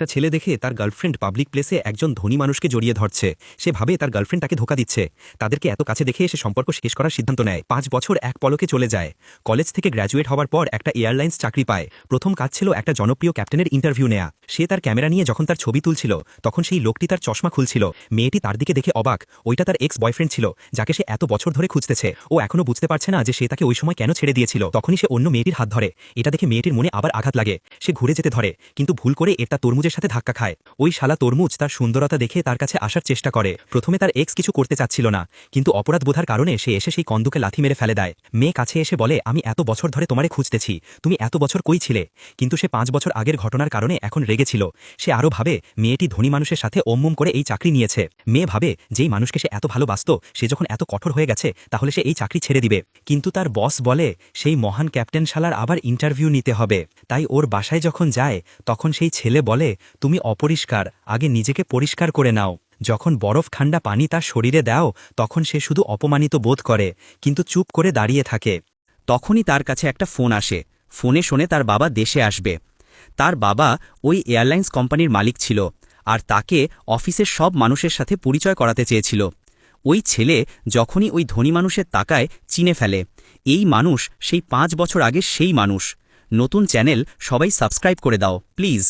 একটা ছেলে দেখে তার গার্লফ্রেন্ড পাবলিক প্লেসে একজন ধনী মানুষকে জড়িয়ে ধরছে। সে ভাবে তার গার্লফ্রেন্ড তাকে ধোকা দিচ্ছে। তাদেরকে এত কাছে দেখে সে সম্পর্ক শেষ করার সিদ্ধান্ত নেয়। 5 বছর এক পলকে চলে যায়। কলেজ থেকে গ্র্যাজুয়েট হওয়ার পর একটা এয়ারলাইন্স চাকরি পায়। প্রথম কাজ ছিল একটা জনপ্রিয় ক্যাপ্টেনের ইন্টারভিউ নেয়া। সে তার ক্যামেরা নিয়ে যখন তার ছবি তুলছিল তখন সেই লোকটি তার চশমা খুলছিল। মেয়েটি তার দিকে দেখে অবাক। ওইটা তার এক্স বয়ফ্রেন্ড ছিল, যাকে সে এত বছর ধরে খুঁজতেছে। ও এখনো বুঝতে পারছে না যে সে তাকে ওই সময় কেন ছেড়ে দিয়েছিল। তখনই সে অন্য মেয়েটির হাত ধরে। এটা দেখে মেয়েটির মনে আবার আঘাত লাগে। সে ঘুরে যেতে ধরে, কিন্তু ভুল করে এটা তরমুজের সাথে ধাক্কা খায়। ওই শালা তরমুজ তার সুন্দরতা দেখে তার কাছে আসার চেষ্টা করে। প্রথমে তার এক্স কিছু করতে চাচ্ছিল না, কিন্তু অপরাধ বোধার কারণে সে এসে সেই কন্দুকে লাথি মেরে ফেলে দেয়। মেয়ে কাছে এসে বলে, আমি এত বছর ধরে তোমারে খুঁজতেছি, তুমি এত বছর কই ছিলে? কিন্তু সে 5 বছর আগের ঘটনার কারণে এখন রেগেছিল। সে আরও ভাবে মেয়েটি ধনী মানুষের সাথে ওমম করে এই চাকরি নিয়েছে। মেয়ে ভাবে যেই মানুষকে সে এত ভালোবাসত সে যখন এত কঠোর হয়ে গেছে তাহলে সে এই চাকরি ছেড়ে দিবে। কিন্তু তার বস বলে সেই মহান ক্যাপ্টেন শালার আবার ইন্টারভিউ নিতে হবে। তাই ওর বাসায় যখন যায় তখন সেই ছেলে বলে, তুমি অপরিষ্কার, আগে নিজেকে পরিষ্কার করে নাও। যখন বরফ ঠান্ডা পানি তার শরীরে দাও তখন সে শুধু অপমানিত বোধ করে, কিন্তু চুপ করে দাঁড়িয়ে থাকে। তখনই তার কাছে একটা ফোন আসে। ফোনে শোনে তার বাবা দেশে আসবে। তার বাবা ওই এয়ারলাইন্স কোম্পানির মালিক ছিল, আর তাকে অফিসের সব মানুষের সাথে পরিচয় করাতে চেয়েছিল। ওই ছেলে যখনই ওই ধনী মানুষের তাকায় চিনে ফেলে, এই মানুষ সেই 5 বছর আগে সেই মানুষ। নতুন চ্যানেল, সবাই সাবস্ক্রাইব করে দাও প্লিজ।